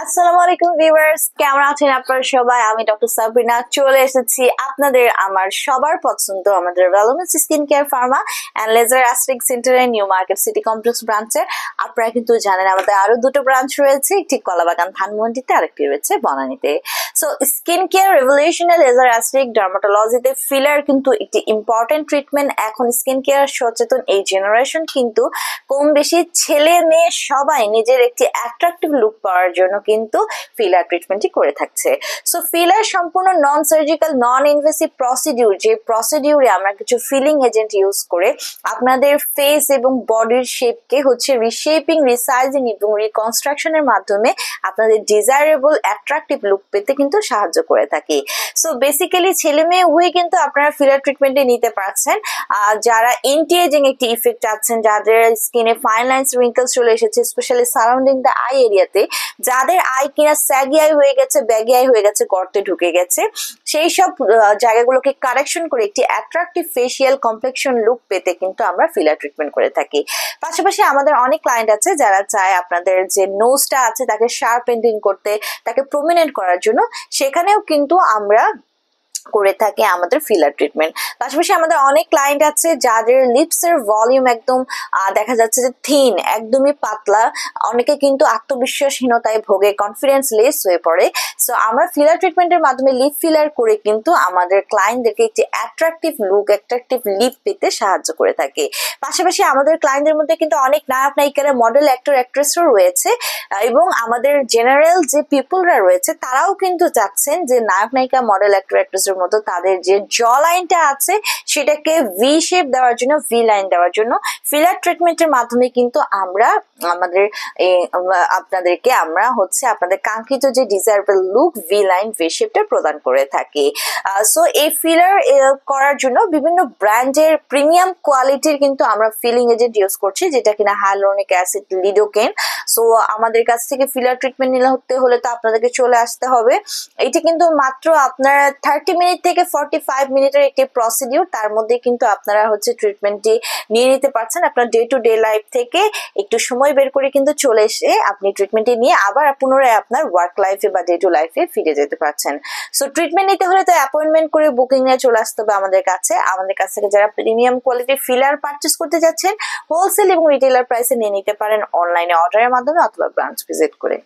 আসসালামু আলাইকুম ভিউয়ার্স, কেমন আছেন আপনারা সবাই? আমি ডক্টর সাবরিনা চলে এসেছি আপনাদের আমার সবার পছন্দ আমাদের wellness skin care pharma and laser aesthetic সেন্টারের নিউ মার্কেট সিটি কমপ্লেক্স ব্রাঞ্চে। আপনারা কিন্তু জানেন আমাদের আরো দুটো ব্রাঞ্চ রয়েছে, একটি কলাবাগান ধানমন্ডিতে, আরেকটি রয়েছে বনানীতে। So skin care revolutional laser aesthetic ডার্মাটোলজিতে ফিলার কিন্তু একটি ইম্পর্টেন্ট ট্রিটমেন্ট। এখন স্কিন কেয়ার সচেতন এই জেনারেশন কিন্তু কম বেশি ছেলে মেয়ে সবাই নিজের একটি অ্যাট্রাকটিভ লুক পাওয়ার জন্য কিন্তু ফিলার ট্রিটমেন্টই করে থাকছে। সো ফিলার সম্পূর্ণ non surgical non invasive procedure, যে প্রসিডিউরে আমরা কিছু ফিলিং এজেন্ট ইউজ করে আপনাদের ফেস এবং বডির শেপকে রিশেপিং, রিসাইজিং এবং রিকনস্ট্রাকশনের মাধ্যমে আপনাদের ডিজায়ারেবল অ্যাট্রাকটিভ লুক পেতে কিন্তু সাহায্য করে থাকি। সো বেসিক্যালি ছেলে মেয়ে উভয় কিন্তু আপনারা ফিলার ট্রিটমেন্টে নিতে পারছেন। যারা এন্টি এজিং একটি ইফেক্ট আছেন, যাদের স্কিনে ফাইন লাইন্স রিঙ্কেলস চলে এসেছে স্পেশালি সারাউন্ডিং দ্য আই এরিয়াতে, যাদের আই কিনা স্যাগি আই হয়ে গেছে, ব্যাগি আই হয়ে গেছে, গর্তে ঢুকে গেছে, সেই সব জায়গাগুলোকে কারেকশন করে একটি অ্যাট্রাকটিভ ফেসিয়াল কমপ্লেকশন লুক পেতে কিন্তু আমরা ফিলার ট্রিটমেন্ট করে থাকি। পাশাপাশি আমাদের অনেক ক্লায়েন্ট আছে যারা চায় আপনাদের যে নোজটা আছে তাকে শার্প পেন্টিং করতে, তাকে প্রমিনেন্ট করার জন্য, সেখানেও কিন্তু আমরা করে থাকে আমাদের ফিলার ট্রিটমেন্ট। পাশাপাশি আমাদের অনেক ক্লায়েন্ট আছে যাদের লিপস এর ভলিউম একদম দেখা যাচ্ছে যে থিন, একদমই পাতলা, অনেকে কিন্তু আত্মবিশ্বাসহীনতায় ভোগে, কনফিডেন্স লেস হয়ে পড়ে। সো আমরা ফিলার ট্রিটমেন্টের মাধ্যমে লিপ ফিলার করে কিন্তু আমাদের ক্লায়েন্টদেরকে একটি অ্যাট্রাকটিভ লুক, অ্যাট্রাকটিভ লিপ পেতে সাহায্য করে থাকে। পাশাপাশি আমাদের ক্লায়েন্টদের মধ্যে কিন্তু অনেক নায়ক নায়িকারা, মডেল, অ্যাক্টর, অ্যাক্ট্রেসও রয়েছে এবং আমাদের জেনারেল যে পিপলরা রয়েছে তারাও কিন্তু চাচ্ছেন যে নায়ক নায়িকা, মডেল, অ্যাক্টর, অ্যাক্ট্রেস মতো তাদের যে জ লাইনটা আছে সেটাকে ভি শেপ দেওয়ার জন্য, ভি লাইন দেওয়ার জন্য ফিলার ট্রিটমেন্টের মাধ্যমে কিন্তু আমরা আমাদের আপনাদেরকে আপনাদের কাঙ্ক্ষিত যে desirable look, V line, V শেপটা প্রদান করে থাকি। সো এই ফিলার করার জন্য বিভিন্ন ব্র্যান্ডের প্রিমিয়াম কোয়ালিটির কিন্তু আমরা ফিলিং এজেন্ট ইউজ করছি, যেটা কিনা হাইলুরোনিক অ্যাসিড, লিডোকেন। সো আমাদের কাছ থেকে ফিলার ট্রিটমেন্ট নিতে হলে তো আপনাদেরকে চলে আসতে হবে। এটা কিন্তু মাত্র আপনারা 30 মিনিট থেকে 45 মিনিটের একটি প্রসিডিউর, তার মধ্যে কিন্তু আপনারা ট্রিটমেন্টটি নিয়ে নিতে পারছেন। আপনার ডে টু ডে লাইফ থেকে একটু সময় বের করে কিন্তু চলে এসে আপনি ট্রিটমেন্টটি নিয়ে আবার পুনরায় আপনার ওয়ার্ক লাইফে বা ডে টু লাইফে ফিরে যেতে পারছেন। সো ট্রিটমেন্ট নিতে হলে তো অ্যাপয়েন্টমেন্ট করে বুকিং নিয়ে চলে আসতে হবে আমাদের কাছে। আমাদের কাছ থেকে যারা প্রিমিয়াম কোয়ালিটির ফিলার পারচেস করতে যাচ্ছেন, হোলসেল এবং রিটেলার প্রাইসে নিয়ে নিতে পারেন অনলাইনে অর্ডারের মাধ্যমে অথবা ব্রাঞ্চ ভিজিট করে।